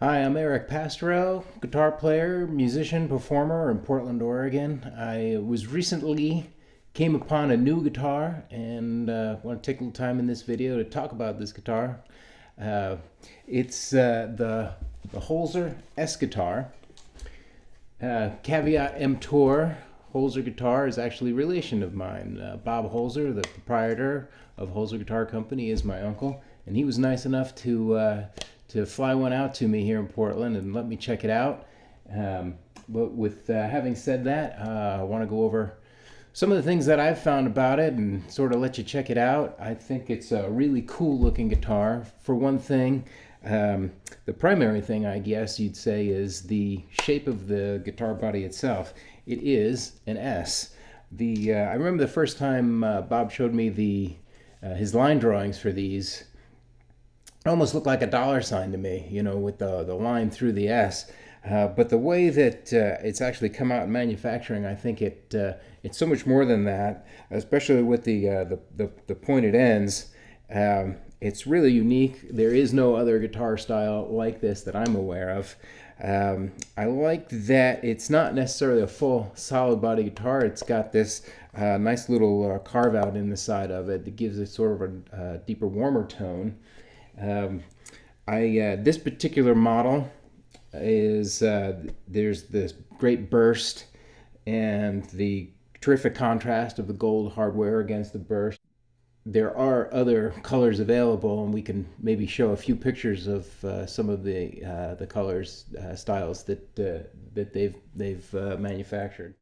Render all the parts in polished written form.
Hi, I'm Eric Pastorell, guitar player, musician, performer in Portland, Oregon. I was recently came upon a new guitar and want to take a little time in this video to talk about this guitar. Uh, it's the Holzer S guitar. Caveat emptor, Holzer guitar is actually a relation of mine. Bob Holzer, the proprietor of Holzer Guitar Company, is my uncle, and he was nice enough to fly one out to me here in Portland and let me check it out. But with having said that, I want to go over some of the things that I've found about it and sort of let you check it out. I think it's a really cool looking guitar. For one thing, the primary thing I guess you'd say is the shape of the guitar body itself. It is an S. I remember the first time Bob showed me his line drawings for these. It almost looked like a dollar sign to me, you know, with the line through the S. But the way that it's actually come out in manufacturing, I think it's so much more than that, especially with the pointed ends. It's really unique. There is no other guitar style like this that I'm aware of. I like that it's not necessarily a full solid body guitar. It's got this nice little carve out in the side of it that gives it sort of a deeper, warmer tone. This particular model is there's this great burst and the terrific contrast of the gold hardware against the burst. There are other colors available, and we can maybe show a few pictures of some of the colors styles that they've manufactured.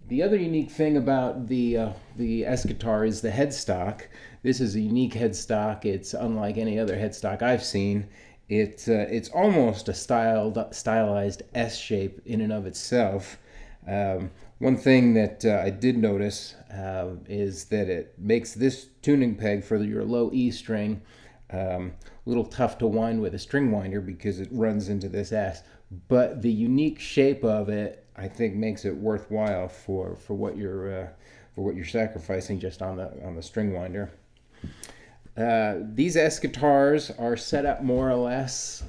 The other unique thing about the S guitar is the headstock. This is a unique headstock. It's unlike any other headstock I've seen. It's almost a stylized S shape in and of itself. One thing that I did notice is that it makes this tuning peg for your low E string a little tough to wind with a string winder because it runs into this S. But the unique shape of it, I think, makes it worthwhile for what you're sacrificing just on the string winder. These S guitars are set up more or less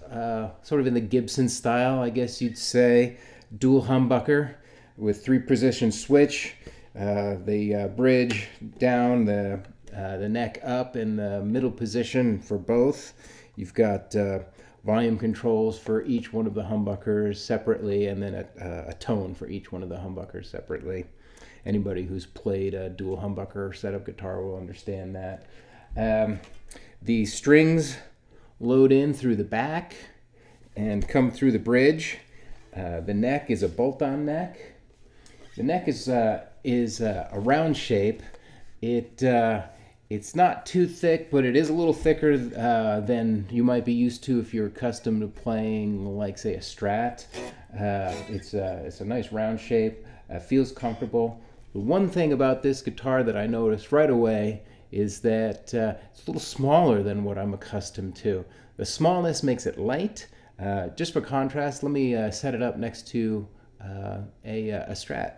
sort of in the Gibson style, I guess you'd say. Dual humbucker with 3-position switch, the bridge down, the neck up, and the middle position for both. You've got volume controls for each one of the humbuckers separately, and then a tone for each one of the humbuckers separately. Anybody who's played a dual humbucker setup guitar will understand that. The strings load in through the back and come through the bridge. The neck is a bolt-on neck. The neck is a round shape. It's not too thick, but it is a little thicker than you might be used to if you're accustomed to playing, like, say, a Strat. It's a nice round shape. Feels comfortable. The one thing about this guitar that I noticed right away is that it's a little smaller than what I'm accustomed to. The smallness makes it light. Just for contrast, let me set it up next to a Strat.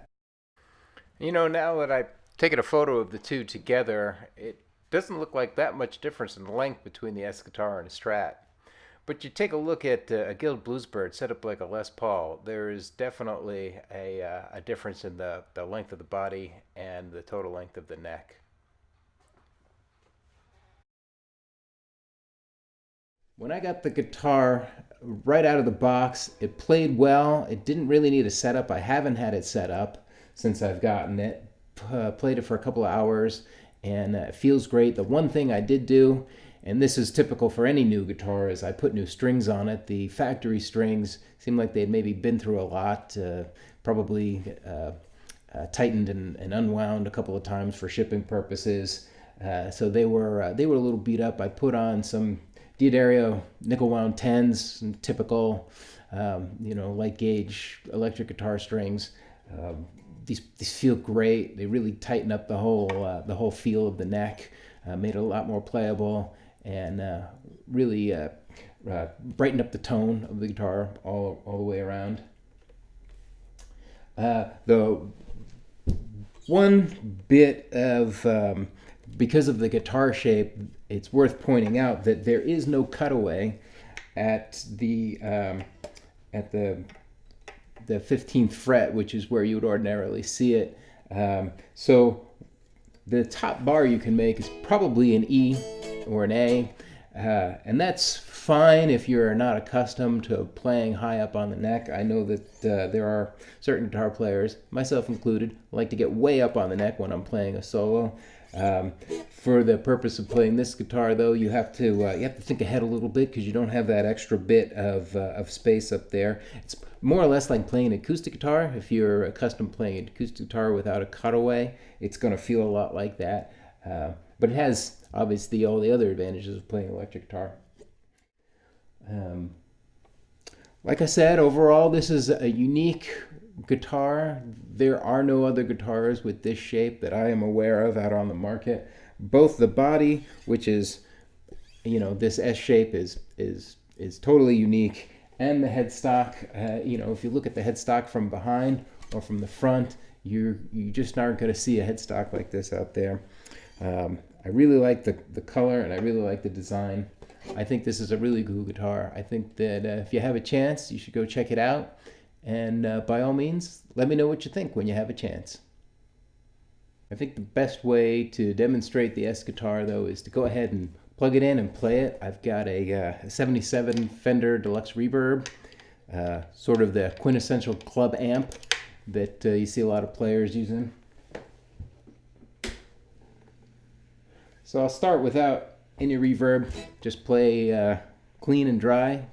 You know, now that I've taken a photo of the two together, it doesn't look like that much difference in length between the S guitar and a Strat. But you take a look at a Guild Bluesbird set up like a Les Paul, there is definitely a difference in the length of the body and the total length of the neck. When I got the guitar right out of the box, it played well. It didn't really need a setup. I haven't had it set up since I've gotten it. Played it for a couple of hours, and it feels great. The one thing I did do, and this is typical for any new guitar, is I put new strings on it. The factory strings seemed like they'd maybe been through a lot, probably tightened and unwound a couple of times for shipping purposes. So they were a little beat up. I put on some D'Addario nickel wound 10s, typical, light gauge electric guitar strings. these feel great. They really tighten up the whole feel of the neck, made it a lot more playable, and really brightened up the tone of the guitar all the way around. The one bit of because of the guitar shape, it's worth pointing out that there is no cutaway at the 15th fret, which is where you would ordinarily see it. So the top bar you can make is probably an E or an A, and that's fine if you're not accustomed to playing high up on the neck. I know that there are certain guitar players, myself included, like to get way up on the neck when I'm playing a solo. For the purpose of playing this guitar, though, you have to think ahead a little bit because you don't have that extra bit of space up there. It's more or less like playing an acoustic guitar. If you're accustomed to playing an acoustic guitar without a cutaway, it's going to feel a lot like that. But it has obviously all the other advantages of playing electric guitar. Like I said, overall, this is a unique guitar. There are no other guitars with this shape that I am aware of out on the market. Both the body, which is, this S shape is totally unique, and the headstock. If you look at the headstock from behind or from the front, you just aren't going to see a headstock like this out there. I really like the color, and I really like the design. I think this is a really cool guitar. I think that if you have a chance, you should go check it out. And by all means, let me know what you think when you have a chance. I think the best way to demonstrate the S guitar, though, is to go ahead and plug it in and play it. I've got a 77 Fender Deluxe Reverb, sort of the quintessential club amp that you see a lot of players using. So I'll start without any reverb, just play clean and dry.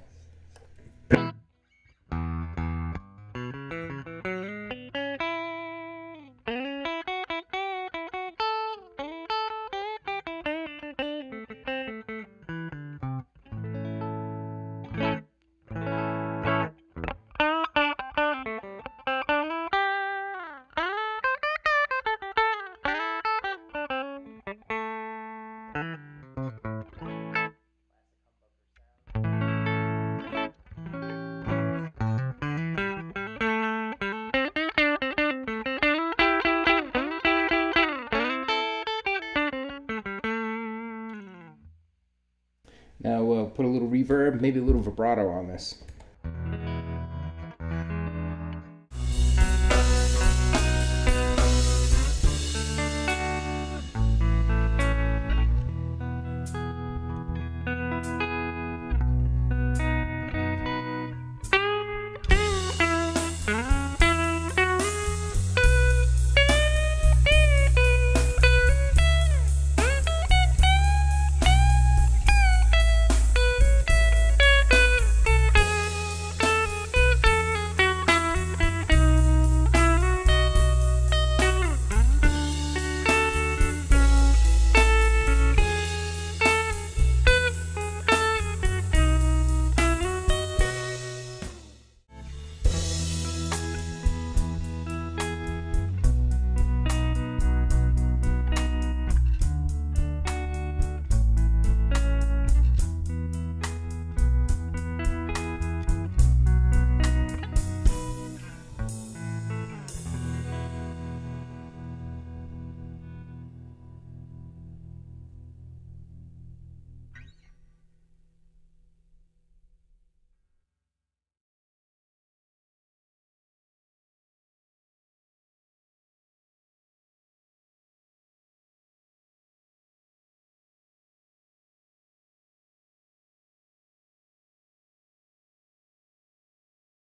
Now we'll put a little reverb, maybe a little vibrato on this.